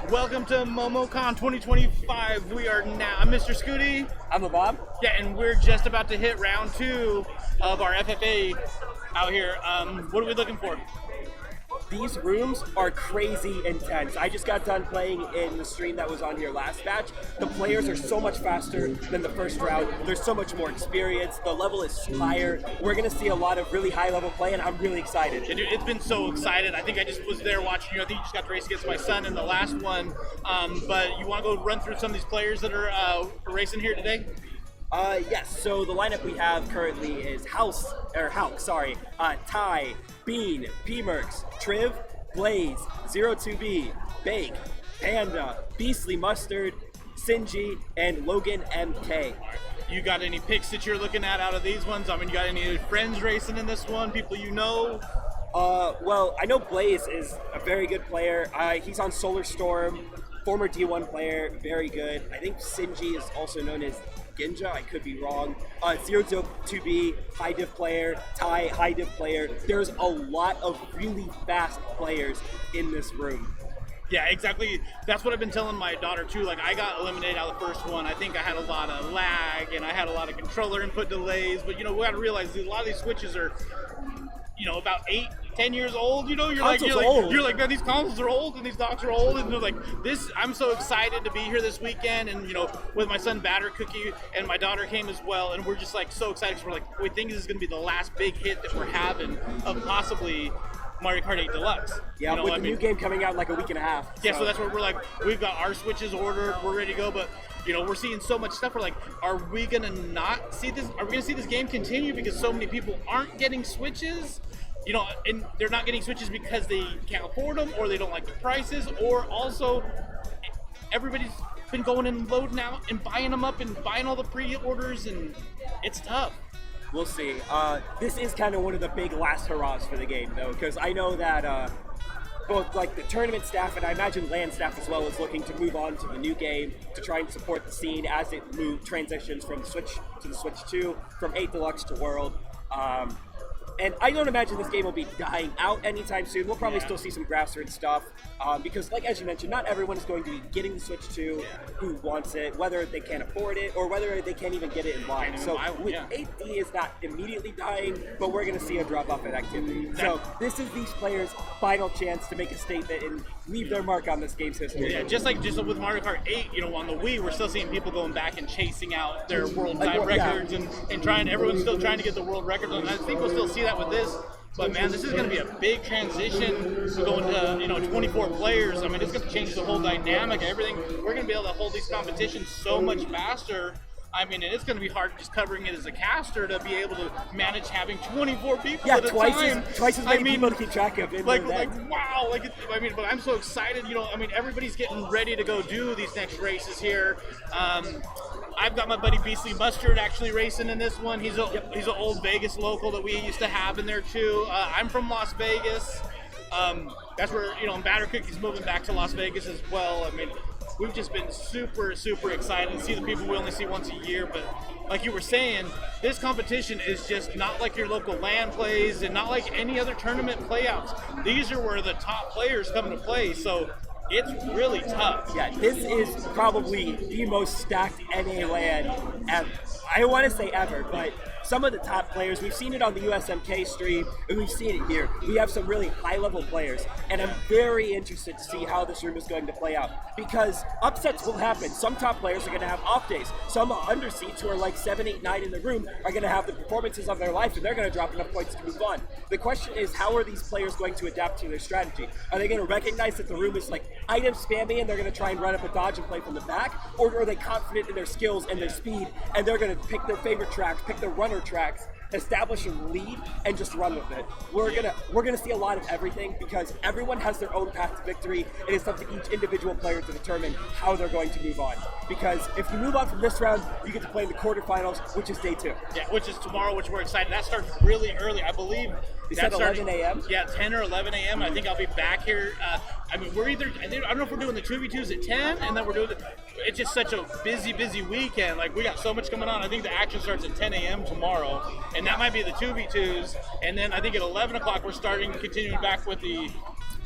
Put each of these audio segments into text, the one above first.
Welcome to Momocon 2025. We are now, I'm Mr. Scooty. I'm LeBob. Yeah, and we're just about to hit round 2 of our FFA out here. What are we looking for? These rooms are crazy intense. I just got done playing in the stream that was on here last batch. The players are so much faster than the first round. There's so much more experience. The level is higher. We're going to see a lot of really high level play, and I'm really excited. Yeah, dude, it's been so excited. I think I just was there watching you. I think you just got to race against my son in the last one. But you want to go run through some of these players that are racing here today? Yes, so the lineup we have currently is halc, Ty, Bean, P-Merks, Triv, Blaze, 02B, Bake, Pxnda, BeastlyMustard, Sinji, and LoganMK. You got any picks that you're looking at out of these ones? I mean, you got any friends racing in this one? People you know? Well, I know Blaze is a very good player. He's on Solar Storm, former D1 player, very good. I think Sinji is also known as Ginja, I could be wrong. 02B, high div player, Ty, high div player. There's a lot of really fast players in this room. Yeah, exactly. That's what I've been telling my daughter too. Like, I got eliminated out of the first one. I think I had a lot of lag and I had a lot of controller input delays. But, you know, we got to realize a lot of these switches are, you know, about 8-10 years old. You know, you're like, man, these consoles are old and these docks are old, and they're like, this. I'm so excited to be here this weekend, and you know, with my son Batter Cookie and my daughter came as well, and we're just like so excited because we're like, we think this is going to be the last big hit that we're having of possibly Mario Kart 8 Deluxe. Yeah, you know, with the new game coming out in like a week and a half. Yeah, so that's where we're like, we've got our switches ordered, we're ready to go, but you know, we're seeing so much stuff. We're like, are we gonna not see this? Are we gonna see this game continue because so many people aren't getting switches? You know, and they're not getting switches because they can't afford them, or they don't like the prices, or also everybody's been going and loading out and buying them up and buying all the pre-orders, and it's tough. We'll see. This is kind of one of the big last hurrahs for the game, though, because I know that both like the tournament staff and I imagine LAN staff as well is looking to move on to the new game to try and support the scene as it transitions from the Switch to the Switch 2, from 8 Deluxe to World. And I don't imagine this game will be dying out anytime soon. We'll probably still see some grassroots stuff because, like as you mentioned, not everyone is going to be getting the Switch 2 who wants it, whether they can't afford it or whether they can't even get it in line. So 8D is not immediately dying, but we're going to see a drop-off in activity. So this is these players' final chance to make a statement and leave their mark on this game's history. Yeah, just with Mario Kart 8, you know, on the Wii, we're still seeing people going back and chasing out their world time records and everyone's still trying to get the world records. And I think we'll still see that with this. But man, this is going to be a big transition going to, you know, 24 players. I mean, it's going to change the whole dynamic, everything. We're going to be able to hold these competitions so much faster. I mean, and it's going to be hard just covering it as a caster to be able to manage having 24 people at a time. Twice as many people to keep track of. Wow. But I'm so excited. You know, I mean, everybody's getting ready to go do these next races here. I've got my buddy BeastlyMustard actually racing in this one. He's an old Vegas local that we used to have in there too. I'm from Las Vegas. That's where, you know, and Batter Cookie's moving back to Las Vegas as well. I mean, we've just been super, super excited to see the people we only see once a year. But like you were saying, this competition is just not like your local LAN plays and not like any other tournament playouts. These are where the top players come to play. So it's really tough. Yeah, this is probably the most stacked NA LAN ever. I want to say ever, but some of the top players, we've seen it on the USMK stream, and we've seen it here. We have some really high-level players, and I'm very interested to see how this room is going to play out, because upsets will happen. Some top players are going to have off days. Some underseeds who are like 7, 8, 9 in the room are going to have the performances of their life, and they're going to drop enough points to move on. The question is, how are these players going to adapt to their strategy? Are they going to recognize that the room is like item spammy, and they're going to try and run up a dodge and play from the back, or are they confident in their skills and their speed, and they're going to pick their favorite tracks, pick their runner tracks, establish a lead, and just run with it? We're gonna see a lot of everything because everyone has their own path to victory. It is up to each individual player to determine how they're going to move on. Because if you move on from this round, you get to play in the quarterfinals, which is day 2. Yeah, which is tomorrow, which we're excited. That starts really early, I believe. Is that 11 a.m.? Yeah, 10 or 11 a.m. I think I'll be back here. I mean, we're either, I don't know if we're doing the 2v2s at 10, and then we're doing it's just such a busy weekend. Like, we got so much coming on. I think the action starts at 10 a.m. tomorrow, and that might be the 2v2s. And then I think at 11 o'clock we're continuing back with the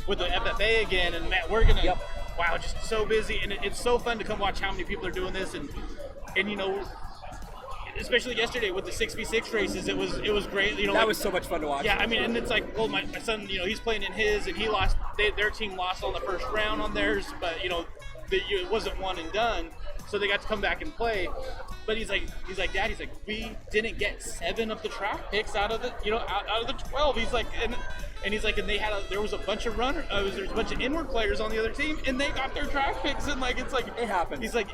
FFA again, and Matt, we're gonna wow, just so busy, and it's so fun to come watch how many people are doing this, and you know, especially yesterday with the 6v6 races, it was great. You know, that was so much fun to watch. Yeah, I mean, and it's like, well, my son, you know, he's playing in his, and he lost. Their team lost on the first round on theirs, but you know, it wasn't one and done, so they got to come back and play. But he's like, Dad, he's like, we didn't get 7 of the track picks out of the, you know, out of the 12. He's like, and he's like, and there was a bunch of there's a bunch of inward players on the other team, and they got their track picks, and like, it's like, it happens. He's like,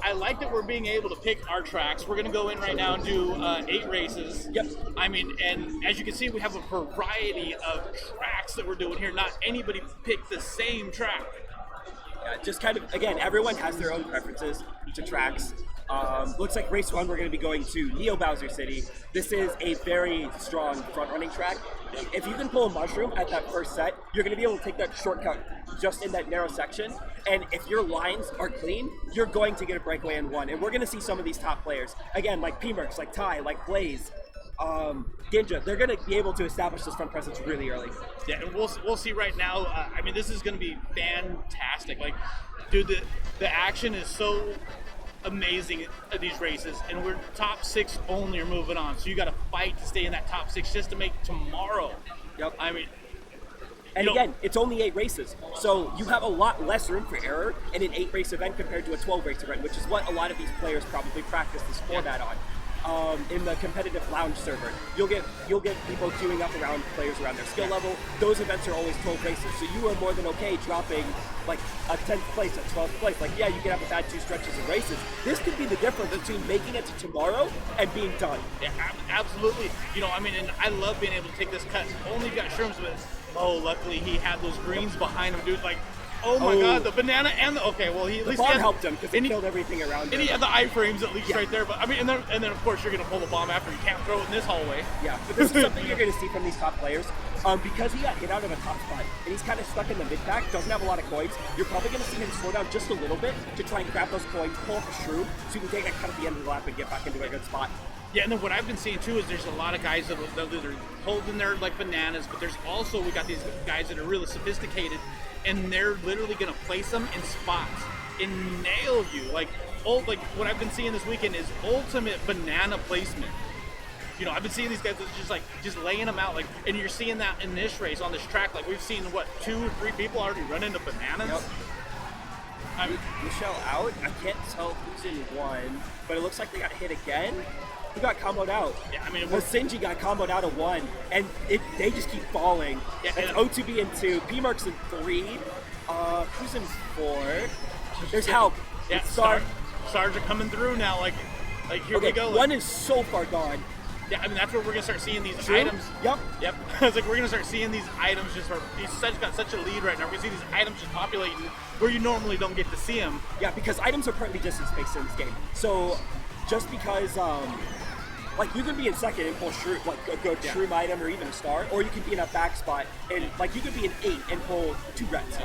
I like that we're being able to pick our tracks. We're going to go in right now and do 8 races. Yep. I mean, and as you can see, we have a variety of tracks that we're doing here. Not anybody picked the same track. Yeah, just kind of, again, everyone has their own preferences to tracks. Looks like race 1, we're going to be going to Neo Bowser City. This is a very strong front-running track. If you can pull a mushroom at that first set, you're going to be able to take that shortcut just in that narrow section. And if your lines are clean, you're going to get a breakaway in 1. And we're going to see some of these top players. Again, like P-Merks, like Ty, like Blaze, Ginja, they're going to be able to establish this front presence really early. Yeah, and we'll see right now. I mean, this is going to be fantastic. Like, dude, the action is so amazing at these races, and we're top 6 only are moving on. So you got to fight to stay in that top 6 just to make tomorrow. Yep. I mean, and again, it's only 8 races, so you have a lot less room for error in an 8-race event compared to a 12-race event, which is what a lot of these players probably practice this format on. In the competitive lounge server, you'll get people queuing up around players around their skill level. Those events are always 12 races, so you are more than okay dropping like a 10th place, a 12th place. Like, yeah, you can have a bad 2 stretches of races. This could be the difference between making it to tomorrow and being done. Yeah, absolutely. You know, I mean, and I love being able to take this cut. Only got shrooms, but luckily he had those greens behind him, dude. Like, oh my God, the banana and okay, well, he at least LeBob helped him because he killed everything around him. And he had the iframes at least right there. But I mean, and then of course you're gonna pull the bomb after. You can't throw it in this hallway. Yeah, but this is something you're gonna see from these top players. Because he got hit out of a top spot and he's kind of stuck in the mid pack, doesn't have a lot of coins. You're probably gonna see him slow down just a little bit to try and grab those coins, pull up a shroom, so you can take that cut at the end of the lap and get back into a good spot. Yeah, and then what I've been seeing too is there's a lot of guys that are holding their like bananas, but there's also we got these guys that are really sophisticated, and they're literally gonna place them in spots and nail you. Like what I've been seeing this weekend is ultimate banana placement. You know, I've been seeing these guys just laying them out, like, and you're seeing that in this race on this track. Like we've seen 2 or 3 people already run into bananas. Yep. I mean, Michelle out. I can't tell who's in 1, but it looks like they got hit again. Who got comboed out? Yeah, I mean, Sinji got comboed out of 1, and they just keep falling. Yeah, it's O2B in 2, P-Merks in 3. Who's in 4? There's halc. Yeah, stars are coming through now. Like here we go. 1 is so far gone. Yeah, I mean, that's where we're gonna start seeing these items. Yep. I was like, we're gonna start seeing these items he's got such a lead right now. We're gonna see these items just populating where you normally don't get to see them. Yeah, because items are partly distance based in this game. So just because like you can be in second and pull shroom, like a good shroom item or even a star, or you could be in a back spot and like you could be in 8 and pull 2 reds.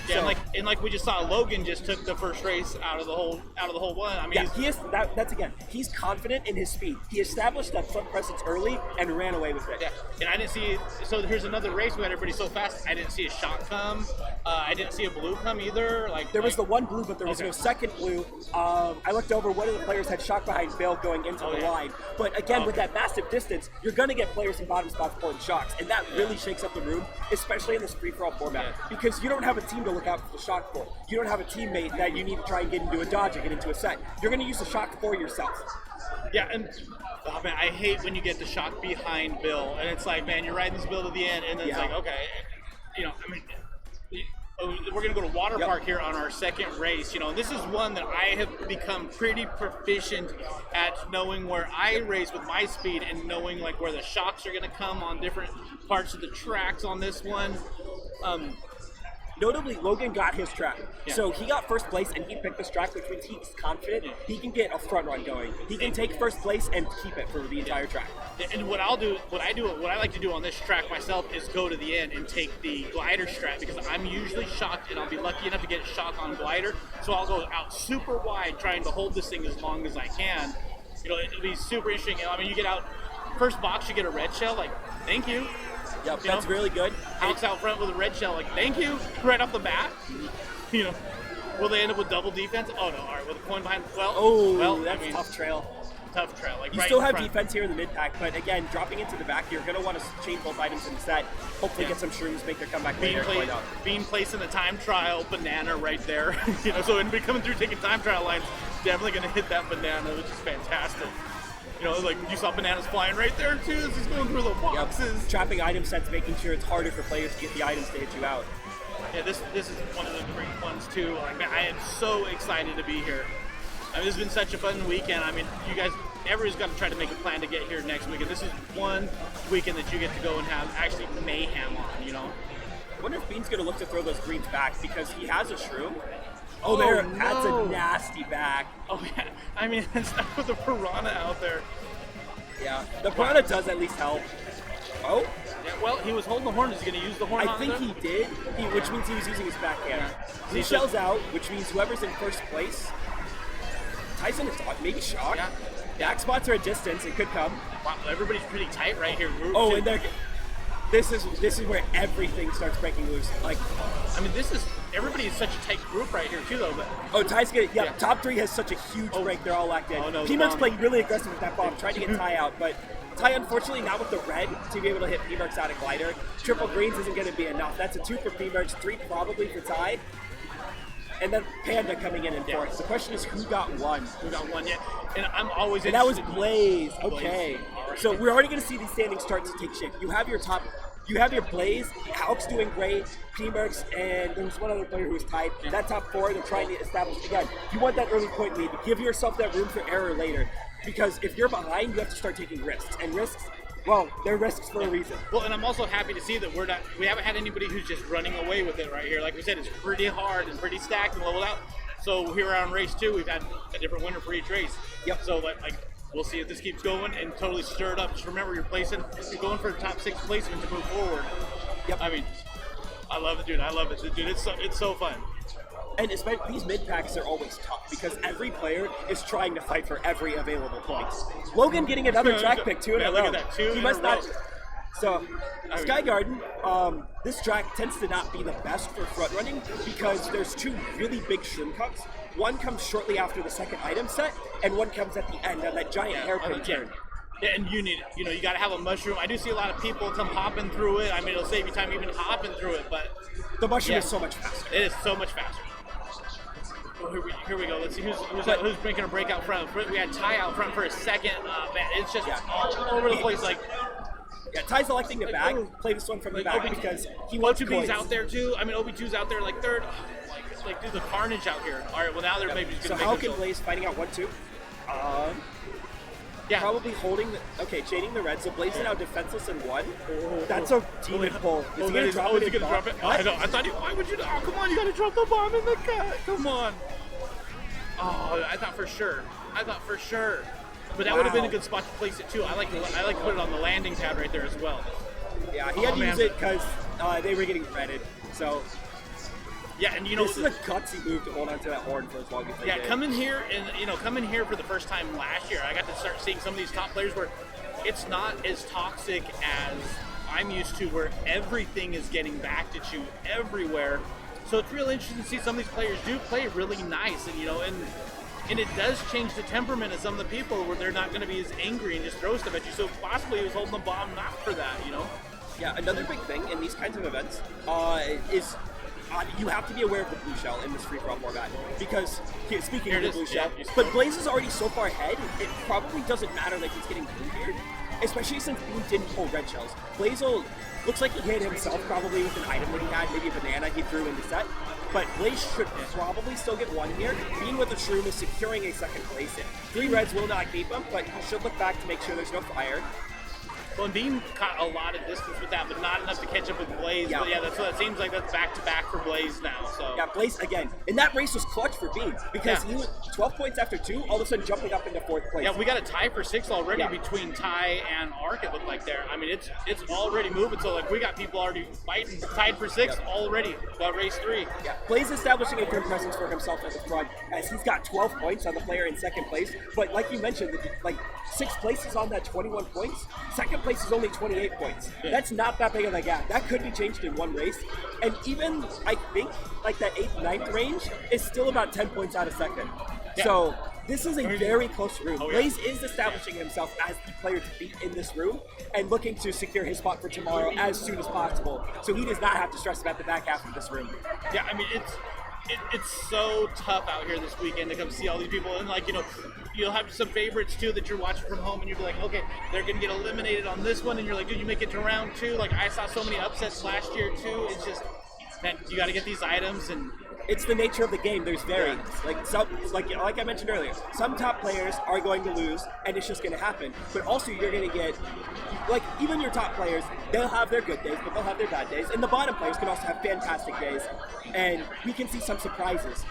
Yeah, so, and like we just saw, Logan just took the first race out of the whole one. I mean, yeah, he is. That's again. He's confident in his speed. He established that front presence early and ran away with it. Yeah, and I didn't see. So here's another race. We had everybody so fast. I didn't see a shot come. I didn't see a blue come either. There was the one blue, but there was no second blue. I looked over. One of the players had shot behind Bill going into the line. But again, with that massive distance, you're going to get players in bottom spots pulling shocks, and that really shakes up the room, especially in this free-for-all format, because you don't have a team to look out for the shock for. You don't have a teammate that you need to try and get into a dodge and get into a set. You're going to use the shock for yourself. Yeah, and oh man, I hate when you get the shock behind Bill, and it's like, man, you're riding this Bill to the end, and then it's like, okay, you know, I mean, we're gonna go to Water Park here on our second race. You know, this is one that I have become pretty proficient at knowing where I race with my speed and knowing like where the shocks are gonna come on different parts of the tracks on this one. Notably, Logan got his track. Yeah. So he got first place and he picked this track, which means he's confident he can get a front run going. He can take first place and keep it for the entire track. And what I like to do on this track myself is go to the end and take the glider strat, because I'm usually shocked and I'll be lucky enough to get a shock on glider. So I'll go out super wide trying to hold this thing as long as I can. You know, it'll be super interesting. I mean, you get out first box, you get a red shell, like, thank you. Yep, that's really good. Halc's out front with a red shell, like, thank you, right off the bat. You know, will they end up with double defense? Oh no, all right, with a coin behind, well, that's a tough trail. Tough trail, like you right still in have front. defense here in the mid pack, but again, dropping into the back, you're going to want to chain both items in the set. Hopefully get some shrooms, make their comeback later. Being placed in the time trial banana right there. You know, so anybody coming through taking time trial lines, definitely going to hit that banana, which is fantastic. You know, like you saw bananas flying right there too as he's going through the boxes. Yep. Trapping item sets, making sure it's harder for players to get the items to hit you out. Yeah, this is one of the great ones too. Like, man, I am so excited to be here. I mean, this has been such a fun weekend. I mean, you guys, everybody's got to try to make a plan to get here next weekend. This is one weekend that you get to go and have actually mayhem on, you know? I wonder if Bean's going to look to throw those greens back because he has a shroom. That's a nasty back. Oh, yeah. I mean, it's not with the piranha out there. Yeah, the piranha does at least help. Oh? Yeah, well, he was holding the horn. Is he going to use the horn I think he did, which means he was using his backhand. Yeah. He shells out, which means whoever's in first place. Tyson is maybe shocked. Yeah. Back spots are a distance. It could come. Wow, everybody's pretty tight right here. And this is where everything starts breaking loose. Like, I mean, everybody is such a tight group right here too, though. But Ty's getting top three has such a huge break. They're all locked in. Oh, no, P-Merks playing really aggressive with that bomb, trying to get Ty out, but Ty unfortunately not with the red to be able to hit P-Merks out of glider. Triple greens isn't going to be enough. That's a 2 for P-Merks, 3 probably for Ty. And then Pxnda coming in fourth. The question is who got one? Who got one yet? And I'm always interested. And that was Blaze. Okay. Right. So we're already going to see these standings start to take shape. You have your Blaze, halc's doing great, P-Merks, and there's one other player who's tied. That top four, they're trying to establish, again, you want that early point lead, give yourself that room for error later. Because if you're behind, you have to start taking risks. And risks, well, they're risks for a reason. Well, and I'm also happy to see that we haven't had anybody who's just running away with it right here. Like we said, it's pretty hard and pretty stacked and leveled out. So here on race 2, we've had a different winner for each race. Yep. So like we'll see if this keeps going and totally stir it up. Just remember, you're going for a top 6 placement to move forward. Yep. I mean, I love it, dude. I love it, dude. It's so fun. And especially these mid packs are always tough because every player is trying to fight for every available point. Logan getting another track pick 2 in a row. Look at that, 2 he in a row. So, Sky Garden, this track tends to not be the best for front running because there's 2 really big shroom cups. One comes shortly after the second item set, and one comes at the end on that giant hairpin turn. Yeah, and you got to have a mushroom. I do see a lot of people come hopping through it. I mean, it'll save you time even hopping through it, but the mushroom is so much faster. It is so much faster. Well, here we go. Let's see who's making a break out front. We had Ty out front for a second. Man, it's just all over the place. Like, Ty's electing to back, play this one from the back because he wants to OB2's out there too. I mean, OB2's out there like third. Like do the carnage out here. All right, well now they're maybe just going to make it. So how can Blaze fighting out 1-2? Probably holding chaining the red. So Blaze is now defenseless in 1. That's a demon pull. Is he going to drop it? I know. I thought why would you? Oh, come on! You got to drop the bomb in the cut. Come on. Oh, I thought for sure. But that would have been a good spot to place it too. I like to put it on the landing pad right there as well. Yeah, he had to use it because they were getting threaded. So. Yeah, and this is a gutsy move to hold onto that horn for as long as they did. Come in here for the first time last year. I got to start seeing some of these top players where it's not as toxic as I'm used to, where everything is getting backed at you everywhere. So it's real interesting to see some of these players do play really nice, and it does change the temperament of some of the people where they're not going to be as angry and just throw stuff at you. So possibly he was holding the bomb not for that, Yeah, another big thing in these kinds of events is. You have to be aware of the blue shell in this free-for-all format because, speaking of the blue shell, but Blaze is already so far ahead, it probably doesn't matter that he's getting blue here, especially since Bean didn't pull red shells. Blaze looks like he hit himself probably with an item that he had, maybe a banana he threw in the set, but Blaze should probably still get 1 here. Bean with the shroom is securing a second place in. 3 reds will not keep him, but he should look back to make sure there's no fire. Well, and Bean caught a lot of distance with that, but not enough to catch up with Blaze. Yeah. But yeah, that's what it seems like. That's back-to-back for Blaze now. So yeah, Blaze again. And that race was clutch for Bean because he was 12 points after 2, all of a sudden jumping up into 4th place. Yeah, we got a tie for 6 already between Ty and Ark, it looked like there. I mean, it's already moving. So like we got people already fighting, tied for 6 already. About race 3. Yeah, Blaze establishing a good presence for himself at the front as he's got 12 points on the player in 2nd place. But like you mentioned, like 6th place is on that 21 points. 2nd place is only 28 points. That's not that big of a gap. That could be changed in one race. And even, I think, like that 8th, 9th range is still about 10 points out of second. So this is a very close room. Blaze is establishing himself as the player to beat in this room and looking to secure his spot for tomorrow as soon as possible. So he does not have to stress about the back half of this room. Yeah, I mean, it's so tough out here this weekend to come see all these people. And, like, you know, you'll have some favorites, too, that you're watching from home, and you'll be like, okay, they're going to get eliminated on this one. And you're like, dude, you make it to round 2. Like, I saw so many upsets last year, too. It's just, man, you got to get these items. And it's the nature of the game. There's variance. Like I mentioned earlier, some top players are going to lose, and it's just going to happen. But also, you're going to get, like, even your top players, they'll have their good days, but they'll have their bad days. And the bottom players can also have fantastic days, and we can see some surprises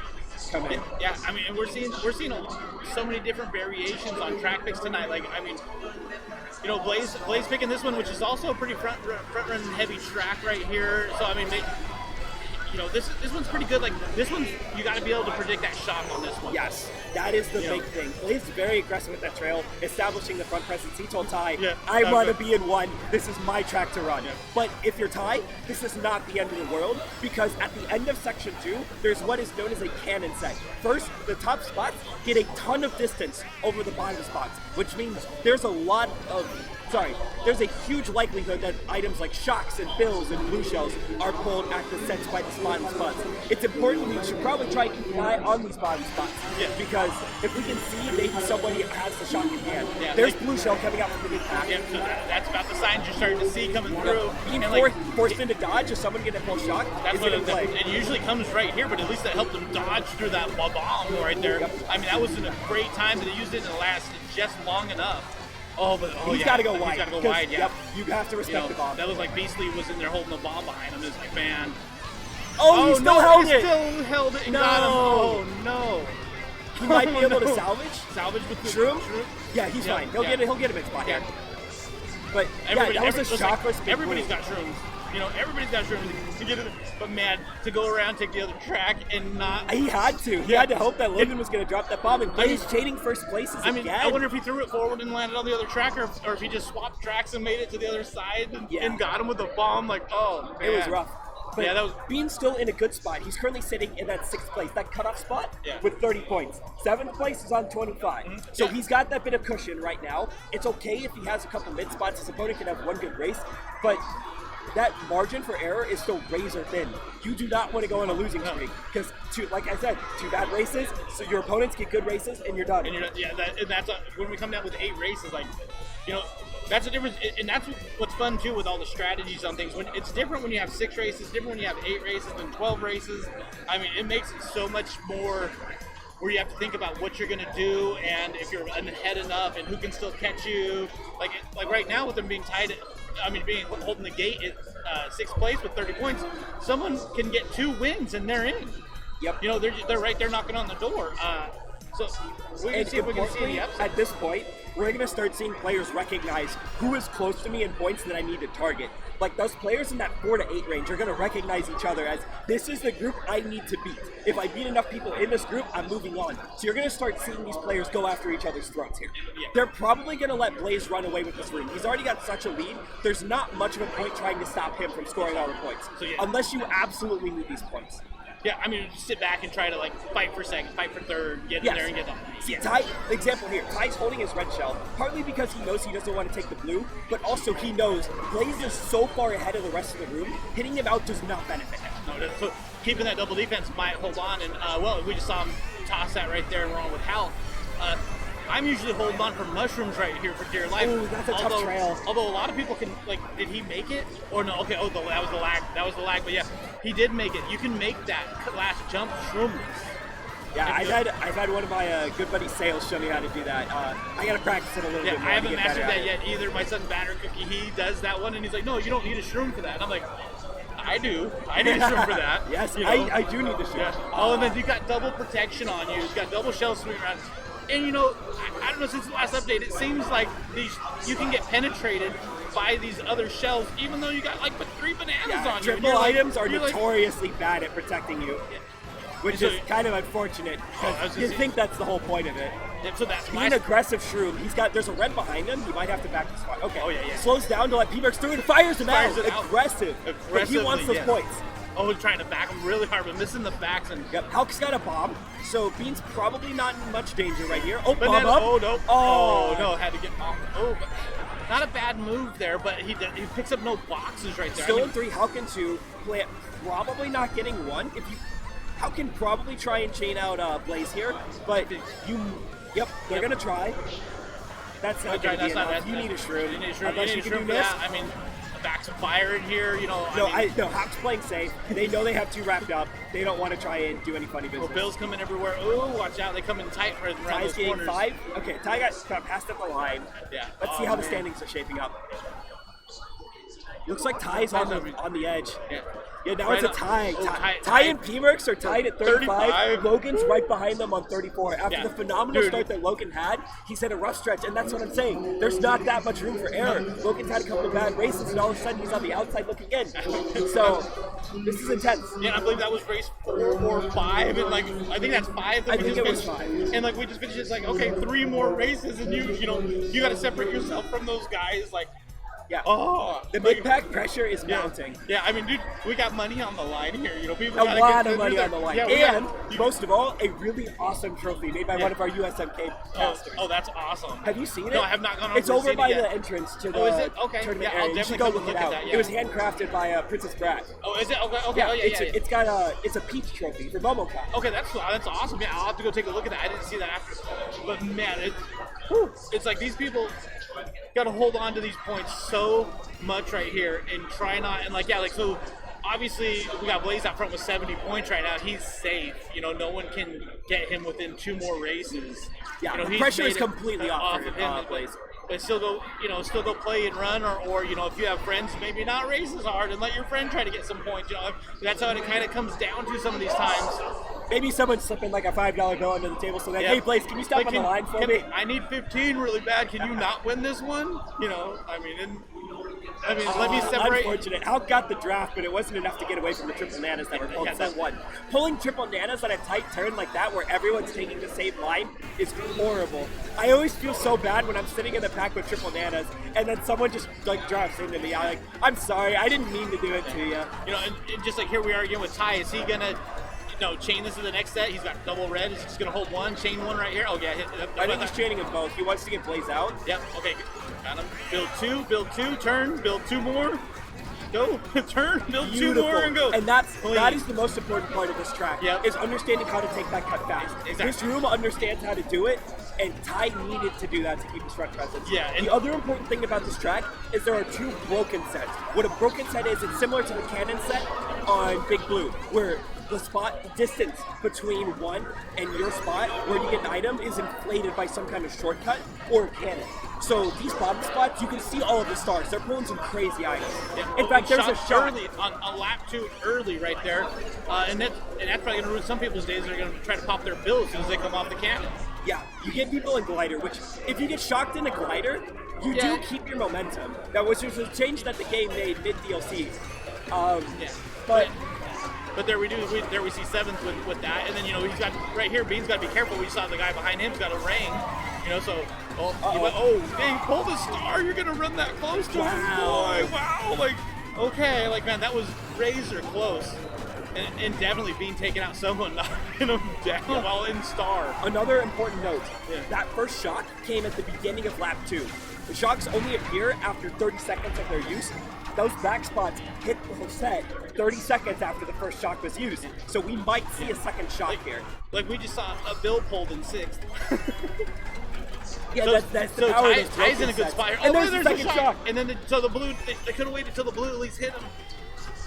coming in. Yeah, I mean, and we're seeing so many different variations on track picks tonight. Like, I mean, you know, Blaze picking this one, which is also a pretty front run heavy track right here. So I mean, you know, this one's pretty good. Like, this one's, you got to be able to predict that shock on this one. Yes, that is the big thing. Blaze is very aggressive with that trail, establishing the front presence. He told Ty, I want to be in 1. This is my track to run. But if you're Ty, this is not the end of the world, because at the end of section 2, there's what is known as a cannon set. First, the top spots get a ton of distance over the bottom spots, which means there's a huge likelihood that items like shocks and bills and blue shells are pulled at the sets by the bottom spots. It's important we should probably try to keep an eye on these bottom spots, because if we can see maybe somebody has the shock in hand, there's blue shell coming out from the back. Yeah, so that's about the signs you're starting to see coming through. Being forced into dodge, or someone getting a full shock, that's what it usually comes right here, but at least that helped them dodge through that bomb right there. I mean, that was in a great time that he used it to last just long enough. He's got to go wide. He's got to go wide, Yep. You have to respect the bomb. That was like Beastly was in there holding the bomb behind him. It's like, man. He still held it. Still held it and got him. Oh, no. He might be able to salvage. Salvage with the shroom? Yeah, he's fine. He'll get a mid spot here. But that was a shockless big everybody's got shrooms. You know, everybody's got shrooms to get it. But man, to go around, take the other track, and not. He had to. He had to hope that Logan was going to drop that bomb, and Blaze chaining first places again. I wonder if he threw it forward and landed on the other track, or if he just swapped tracks and made it to the other side and got him with the bomb. Like, oh, man. It was rough. But that was Bean's still in a good spot. He's currently sitting in that 6th place, that cutoff spot, with 30 points. 7th place is on 25. So he's got that bit of cushion right now. It's okay if he has a couple mid spots. His opponent can have one good race, but that margin for error is still razor thin. You do not want to go on a losing streak, because, like I said, 2 bad races, so your opponents get good races, and you're done. And that's when we come down with 8 races, like, you know, that's the difference, and that's what's fun too with all the strategies on things. When it's different when you have 6 races, different when you have 8 races than 12 races. I mean, it makes it so much more where you have to think about what you're gonna do, and if you're ahead enough, and who can still catch you. Like right now with them being tied, holding the gate at 6th place with 30 points, someone can get 2 wins and they're in. Yep. You know, they're right there knocking on the door. So we can see if we can see the upset. At this point, we're going to start seeing players recognize who is close to me in points that I need to target. Like, those players in that 4 to 8 range are going to recognize each other as, this is the group I need to beat. If I beat enough people in this group, I'm moving on. So you're going to start seeing these players go after each other's throats here. Yeah. They're probably going to let Blaze run away with this room. He's already got such a lead. There's not much of a point trying to stop him from scoring all the points. So, unless you absolutely need these points. Yeah, I mean, sit back and try to, like, fight for second, fight for third, get in there and get them. See, Ty, example here, Ty's holding his red shell, partly because he knows he doesn't want to take the blue, but also he knows Blaze is so far ahead of the rest of the room, hitting him out does not benefit him. No, so keeping that double defense might hold on, and, we just saw him toss that right there, and we're on with halc. I'm usually holding on for mushrooms right here for dear life. Oh, that's a tough trail. Although a lot of people can, like, did he make it? Or no, okay, that was the lag. That was the lag, but yeah, he did make it. You can make that last jump shroomless. Yeah, I've had one of my good buddy Sales show me how to do that. I gotta practice it a little bit more. I haven't mastered that yet either. My son Batter Cookie, he does that one, and he's like, no, you don't need a shroom for that. And I'm like, I do. I need a shroom for that. Yes, you know? I do need the shroom. Yeah. And then you got double protection on you. You got double shell swinging around. And you know, I don't know, since the last update, it seems like you can get penetrated by these other shells, even though you got like 3 bananas on you. Triple items are notoriously bad at protecting you, which is kind of unfortunate, because you think that's the whole point of it. Yeah, so that's Being aggressive shroom. There's a red behind him. He might have to back the spot. Okay. Oh, yeah. Slows down to let P-Merks through and fires him out. Aggressive. But he wants those points. Oh, he's trying to back him really hard, but missing the backs. And yep, halc's got a bomb, so Bean's probably not in much danger right here. Oh, but bomb then, up. Oh, no. Oh, no, had to get off. Oh, but not a bad move there, but he picks up no boxes right there. Still in 3, halc in 2. Plant probably not getting 1. Halc can probably try and chain out Blaze here, but they're going to try. That's not going to be enough. You need a shroom. You need a shroom. Unless you can do this. I mean, back some fire in here, you know. No, halc's playing safe. They know they have 2 wrapped up. They don't want to try and do any funny business. Well, Bill's coming everywhere. Ooh, watch out. They come in tight around Ty's those getting corners. 5. Okay, Ty got passed up the line. Yeah. Let's see how the standings are shaping up. Looks like Ty's on the edge. Yeah, now right it's a tie. Ty Ty and P-Merks are tied at 35. Logan's right behind them on 34. After the phenomenal start that Logan had, he's had a rough stretch, and that's what I'm saying. There's not that much room for error. Logan's had a couple of bad races, and all of a sudden he's on the outside looking in. So this is intense. Yeah, I believe that was race 4 or 5, and I think that's 5. I think it was 5. And we just finished. It's like, okay, 3 more races, and you got to separate yourself from those guys. Yeah. Oh, the mid-pack pressure is mounting. Yeah, I mean, dude, we got money on the line here. People a lot of money on the line. Yeah, and most of all, a really awesome trophy made by one of our USMK casters. Oh, that's awesome. Have you seen it? No, I have not gone over. It's over by the entrance to the is it? Okay. tournament Yeah, I'll area. You should definitely go look it at out. that, yeah. It was handcrafted by Princess Brat. Oh, is it? Okay. Oh, Yeah, yeah. it's a peach trophy for Momocon. Okay, that's awesome. Yeah, I'll have to go take a look at that. I didn't see that after. But man, it's like these people got to hold on to these points so much right here and try not so obviously we got Blaze out front with 70 points right now. He's safe. No one can get him within 2 more races. Yeah, the pressure is completely off of him. Blaze. But still go play and run, or if you have friends, maybe not race as hard and let your friend try to get some points. That's how it kind of comes down to some of these times. Maybe someone's slipping like a $5 bill under the table so that, hey, Blaze, can you stop on the line for me? I need 15 really bad. Can you not win this one? Let me separate. Unfortunate. Halc got the draft, but it wasn't enough to get away from the triple nanas that were pulled set 1. Pulling triple nanas on a tight turn like that where everyone's taking the same line is horrible. I always feel so bad when I'm sitting in the pack with triple nanas and then someone just drops into me. I'm sorry, I didn't mean to do it to you. And just like here we are again with Ty. Is he gonna chain this to the next set? He's got double red. Is he just gonna hold one, chain one right here? Oh yeah, I think he's chaining them both. He wants to get Blaze out. Yep. Okay. Got him. Build 2, turn, build 2 more. Go, turn, build Beautiful. 2 more, and go. And that is the most important part of this track. Yep. Is understanding how to take that cut fast. Exactly. This room understands how to do it, and Ty needed to do that to keep his front presence. Yeah. And the other important thing about this track is there are 2 broken sets. What a broken set is, it's similar to the cannon set on Big Blue, where the spot distance between one and your spot where you get an item is inflated by some kind of shortcut or cannon. So these bottom spots, you can see all of the stars. They're pulling some crazy items. Yeah, in fact, there's a shot early on lap 2 early right there, and that's probably going to ruin some people's days. They're going to try to pop their bills as soon as they come off the cannon. Yeah, you get people in glider, which if you get shocked in a glider, you do keep your momentum. That was just a change that the game made mid DLC. But there we see 7th with that, and then he's got right here. Bean's got to be careful. We saw the guy behind him's got a ring, so dang, pull the star. You're gonna run that close to him, boy. Wow, man, that was razor close, and definitely Bean taking out someone, knocking him down while in star. Another important note: that first shock came at the beginning of lap 2. The shocks only appear after 30 seconds of their use. Those back spots hit the set 30 seconds after the first shock was used. So we might see a second shock here. Like we just saw a Bill pulled in 6th. Yeah, that's the power of this Ty's in a good spot here. And there's the second shock. And then the blue, they could have waited till the blue at least hit him.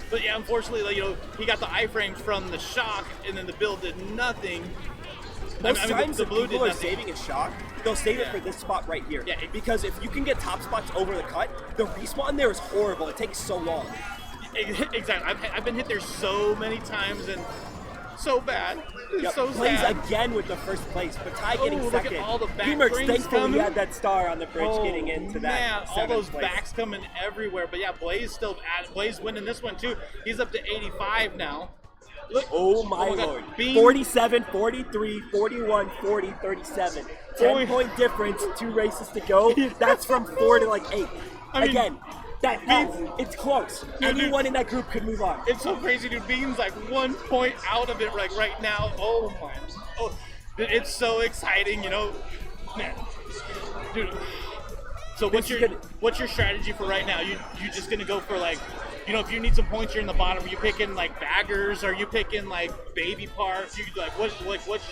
But yeah, unfortunately, he got the iframes from the shock, and then the Bill did nothing. Most times the blue people are saving a shock, they'll save it for this spot right here. Yeah, because if you can get top spots over the cut, the respawn there is horrible. It takes so long. Exactly. I've been hit there so many times and so bad. It's so Blaze sad. again with the first place, but Ty getting second. Look at all the back P-Merks rings thankfully coming. he had that star on the bridge getting into that all those place. backs coming everywhere. But yeah, Blaze winning this one too. He's up to 85 now. Look. Oh my God. lord. Bean. 47, 43, 41, 40, 37. 10-point difference, 2 races to go. That's from 4 to like 8. I mean, Again, it's close. Anyone in that group could move on. It's so crazy, dude. Bean's like 1 point out of it like right now. Oh my. Oh, it's so exciting, you know. Man. Dude. So what's your strategy for right now? You just gonna go for like, you know, if you need some points, you're in the bottom. Are you picking like baggers? Are you picking like baby parts? You like what's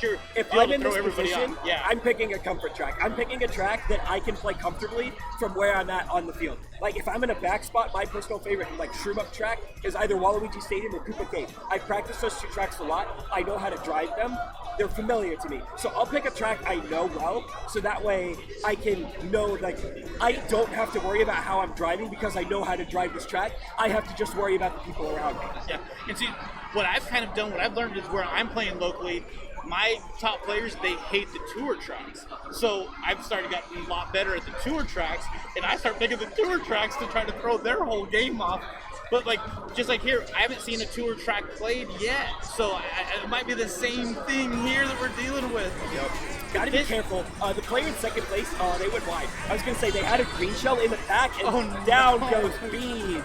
your? If I'm in this everybody position, on? Yeah. I'm picking a comfort track. I'm picking a track that I can play comfortably from where I'm at on the field. Like if I'm in a back spot, my personal favorite like shroom up track is either Waluigi Stadium or Koopa Cave. I've practiced those 2 tracks a lot. I know how to drive them. They're familiar to me. So I'll pick a track I know well, so that way I can know, like, I don't have to worry about how I'm driving because I know how to drive this track. I have to just worry about the people around me. Yeah, and see, what I've kind of done, what I've learned is where I'm playing locally, my top players, they hate the tour tracks. So I've started getting a lot better at the tour tracks, and I start picking the tour tracks to try to throw their whole game off. But like, just like here, I haven't seen a tour track played yet, so it might be the same thing here that we're dealing with. Yep. Gotta be careful. The player in second place, they went wide. I was gonna say they had a green shell in the pack, and down goes Bean.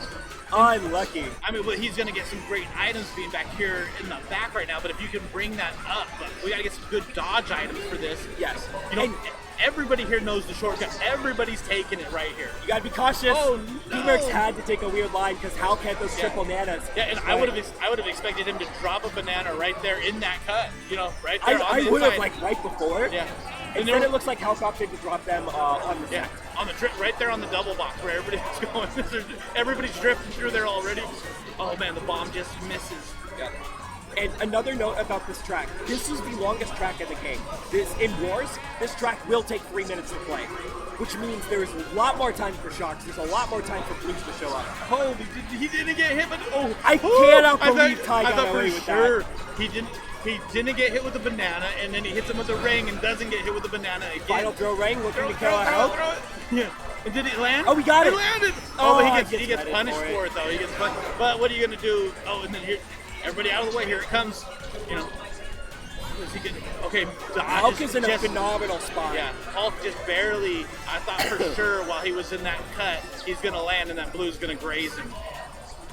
Unlucky. I mean, well, he's gonna get some great items being back here in the back right now. But if you can bring that up, we gotta get some good dodge items for this. Yes. You know, everybody here knows the shortcut. Everybody's taking it right here. You gotta be cautious. Oh, no. P-Merks had to take a weird line because Halc had those triple nanas. Yeah, and I would have expected him to drop a banana right there in that cut. You know, right there on the inside. I would have like right before. Yeah. Instead, it looks like Halc opted to drop them on the yeah, on the trip right there on the double box where everybody's going. Everybody's drifting through there already. Oh man, the bomb just misses. Yeah. And another note about this track, this is the longest track in the game. In Wars, this track will take 3 minutes to play, which means there's a lot more time for shocks. There's a lot more time for blues to show up. Holy, he didn't get hit, but I cannot believe Ty got away with that. He didn't get hit with the banana, and then he hits him with the ring and doesn't get hit with the banana again. Final throw ring, looking to kill out. Yeah. And did it land? Oh, we got it. He landed. Oh, but he gets punished for it, though. He gets punished. But what are you going to do? Oh, and then here, everybody out of the way. Here it comes. You know. Is he getting, okay, Halc is in a phenomenal spot. Yeah, Halc just barely, I thought for sure while he was in that cut, he's going to land and that blue's going to graze him.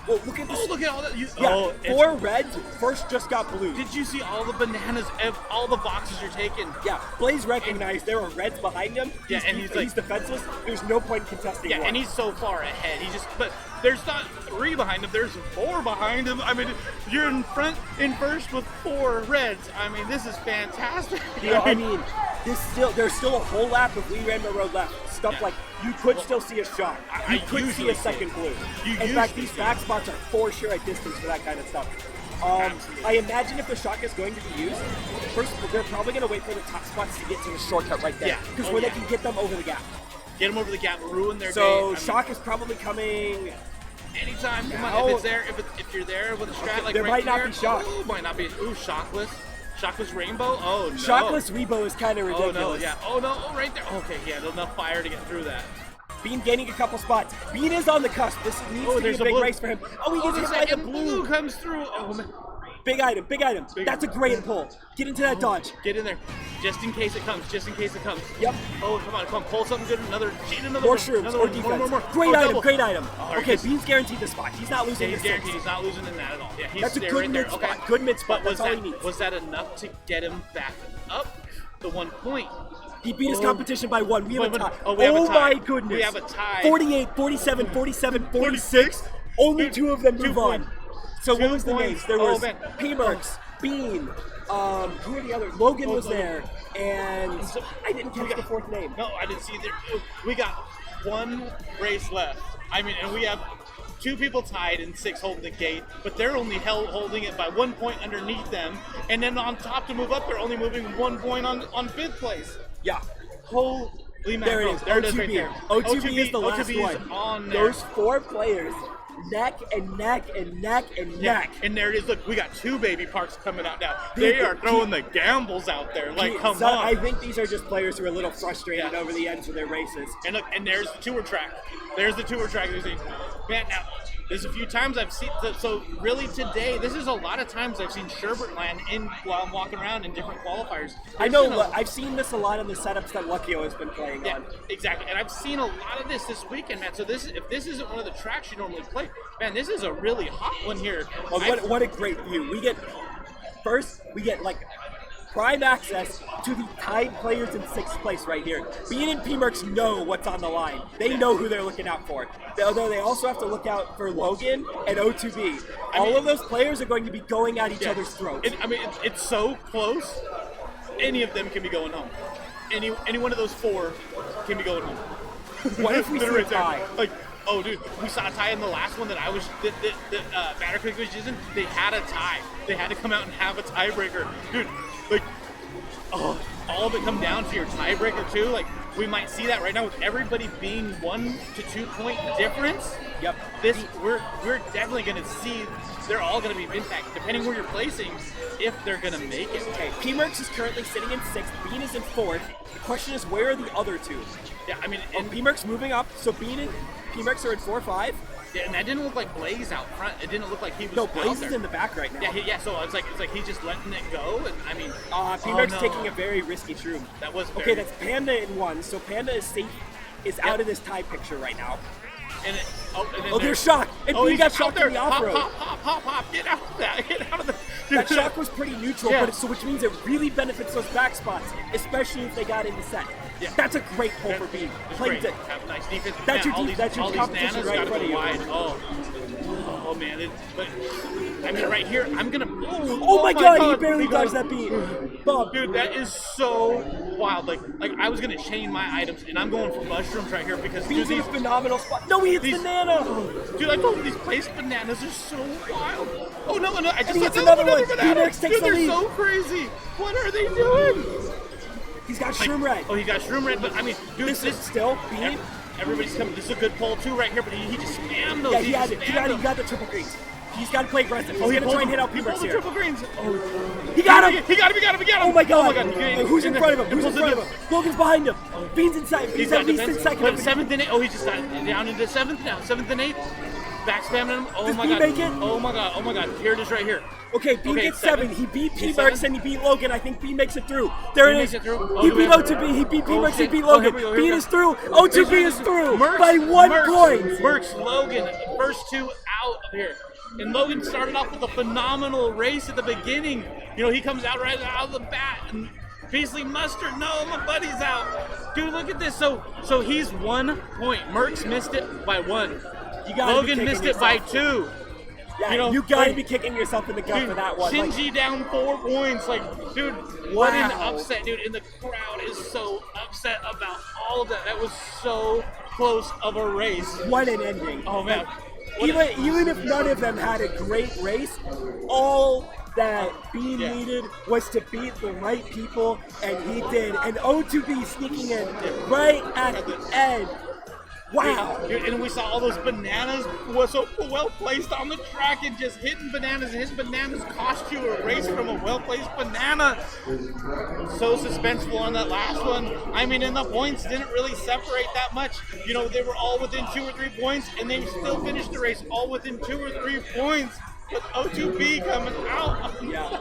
Well, look at this. Oh, look at all that. 4 reds, first just got blue. Did you see all the bananas, all the boxes you're taking? Yeah, Blaze recognized there are reds behind him. Yeah, and he's defenseless. There's no point in contesting. Yeah, and he's so far ahead. But there's not 3 behind him. There's 4 behind him. I mean, you're in first with 4 reds. I mean, this is fantastic. Yeah, I mean, there's still a whole lap of Lee Random Road left. Stuff like you could still see a shot. You could see a second blue. In fact, these back spots are for sure at distance for that kind of stuff. I imagine if the shock is going to be used, first they're probably going to wait for the top spots to get to the shortcut right there. Because where they can get them over the gap. Get them over the gap, ruin their day. So shock is probably coming anytime. Come on, if it's there, if you're there with a strat like there right might not here, be shock. Ooh, might not be. Ooh, shockless. Shockless rainbow? Oh no. Shockless Rebo is kind of ridiculous. Oh no, yeah. Oh no, oh right there. Okay, yeah, there's enough fire to get through that. Bean gaining a couple spots. Bean is on the cusp. This needs to be a big race for him. Oh, he gets hit by the blue. Comes through. Oh man. Big item, big item. That's a great pull. Get into that dodge. Get in there. Just in case it comes. Yep. Oh, come on. Pull something good. Another more shrooms or defense. More. Great item, double. great item. Oh, okay, Bean's guaranteed the spot. He's not losing he's guaranteed. He's not losing in that at all. Yeah, he's that's a good right mid there. spot. Okay. Good mid spot. That's all he needs. Was that enough to get him back up the 1 point? He beat his competition by 1. We have a tie. Oh my goodness. We have a tie. 48, 47, 47, 46. Only 2 of them move on. So what was the names? There was P-Merks, Bean, who were the other? Logan was there, and I didn't catch the 4th name. No, I didn't see there. We got 1 race left. I mean, and we have 2 people tied and 6 holding the gate, but they're only holding it by 1 point underneath them. And then on top to move up, they're only moving 1 point on 5th place. Yeah. Holy there it is. There it is right there. O2B is the last one. On there. Those 4 players, neck and neck and neck and neck. And there it is. Look, we got 2 baby parks coming out now. They are throwing the gambles out there. Like, come on. I think these are just players who are a little frustrated over the ends of their races. And look, and there's the tour track. There's the tour track. Man, now, there's a few times I've seen, so really today, this is a lot of times I've seen Sherbert land while I'm walking around in different qualifiers. I know, I've seen this a lot in the setups that Luckio has been playing on. Exactly, and I've seen a lot of this weekend, man. So if this isn't one of the tracks you normally play, man, this is a really hot one here. Well, what a great view. We get like prime access to the tied players in 6th place right here. Bean and P-Merks know what's on the line. They know who they're looking out for. Although they also have to look out for Logan and O2B. All of those players are going to be going at each other's throats. It's so close. Any of them can be going home. Any one of those 4 can be going home. What if we see a tie? Like, oh, dude, we saw a tie in the last one that Batter Creek was using. They had a tie. They had to come out and have a tiebreaker. Dude, like, all of it come down to your tiebreaker, too. Like, we might see that right now with everybody being 1 to 2 point difference. Yep. We're definitely going to see they're all going to be impacted, depending where you're placing, if they're going to make it. Okay, P-Merks is currently sitting in 6th. Bean is in 4th. The question is, where are the other 2? Yeah, and P-Merks moving up, so Bean and P-Merks are in 4-5. Yeah, and that didn't look like Blaze out front. It didn't look like he was. No, Blaze is in the back right now. Yeah. So it's like he's just letting it go, and P-Merks taking a very risky shroom. That was okay. That's Pxnda in 1, so Pxnda is safe, out of this tie picture right now. And there's Shock. And Bean got shocked in the off-road. Pop, get out of that. Get out of the. That Shock was pretty neutral, which means it really benefits those back spots, especially if they got in the set. Yeah. That's a great pull for Bean. Played it. Have nice defense. That's man, your competition right in front of you. Wide. Oh man. Right here, I'm gonna. Oh my god, he barely dodged that beat. Bob. Dude, that is so wild. Like I was gonna chain my items, and I'm going for mushrooms right here because Bean's in a phenomenal spot. No, he hits banana. Dude, I told you these place bananas are so wild. Oh no! I just hits another one. P-Merks takes the lead. They're so crazy. What are they doing? He's got Shroom Red. Oh, he got Shroom Red, but dude, this is still Bean. Everybody's coming. This is a good pull too, right here. But he just spammed those. Yeah, he got the triple greens. He's got to play aggressive. He's going to try and hit out P-Merks here. Triple greens. He got him. He got him. Oh my god. Who's in front of him? Logan's behind him. Bean's inside. Bean's in second. But 7th and 8th. Oh, he just got down into 7th now. 7th and 8th. Back spamming him. Does Bean make it? Oh my god. Here it is right here. Okay, Bean gets 7. He beat P-Merks and he beat Logan. I think Bean makes it through. There it is. He beat O2B. He beat P-Merks. He beat Logan. Bean is through. O2B is through by 1 point. Merks, Logan, first 2 out of here. And Logan started off with a phenomenal race at the beginning. He comes out right out of the bat. And BeastlyMustard, no, my buddy's out. Dude, look at this. So he's 1 point. Merks missed it by 1. Logan missed it by 2. Yeah, you gotta be kicking yourself in the gut for that one. Sinji down 4 points. Dude, what an upset, dude. And the crowd is so upset about all of that. That was so close of a race. What an ending. Oh, man. Even if none of them had a great race, all that Bean needed was to beat the right people, and he did. And O2B sneaking in right at the end. Wow. Dude, and we saw all those bananas was so well placed on the track and just hitting bananas. And his bananas cost you a race from a well-placed banana. So suspenseful on that last one. And the points didn't really separate that much. They were all within 2 or 3 points, and they still finished the race all within 2 or 3 points. But O2B coming out. Yeah.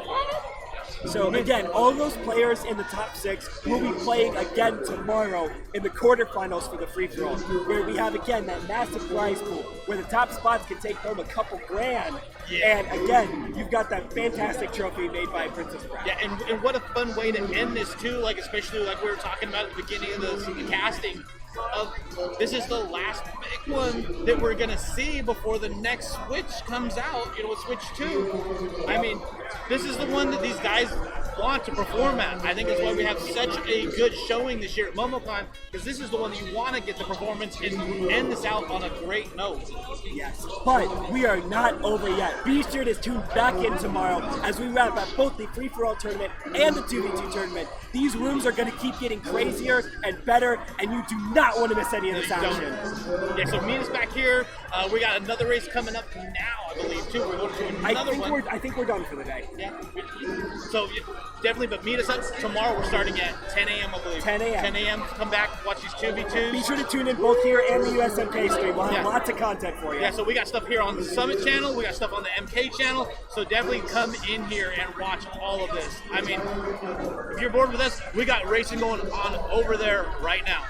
So again, all those players in the top 6 will be playing again tomorrow in the quarterfinals for the free-for-all, where we have again that massive prize pool where the top spots can take home a couple grand. Yeah. And again, you've got that fantastic trophy made by Princess Bride. Yeah, and what a fun way to end this too, especially like we were talking about at the beginning of the casting. This is the last big one that we're gonna see before the next Switch comes out. With Switch 2. This is the one that these guys want to perform at. I think that's why we have such a good showing this year at Momocon, because this is the one that you want to get the performance and end this out on a great note. Yes, but we are not over yet. Be sure to tune back in tomorrow as we wrap up both the free-for-all tournament and the 2v2 tournament. These rooms are going to keep getting crazier and better, and you do not not want to miss any of No, this you don't. action. Yeah, so meet us back here. We got another race coming up now, I believe, too. We're going to another one. I think we're done for the day. Yeah. So yeah, definitely, but meet us up tomorrow. We're starting at 10 a.m. I believe. 10 a.m. 10 a.m. Come back, watch these 2v2s. Be sure to tune in both here and the USMK stream. We'll have Yeah. lots of content for you. Yeah, so we got stuff here on the Summit channel. We got stuff on the MK channel. So definitely come in here and watch all of this. I mean, if you're bored with us, we got racing going on over there right now.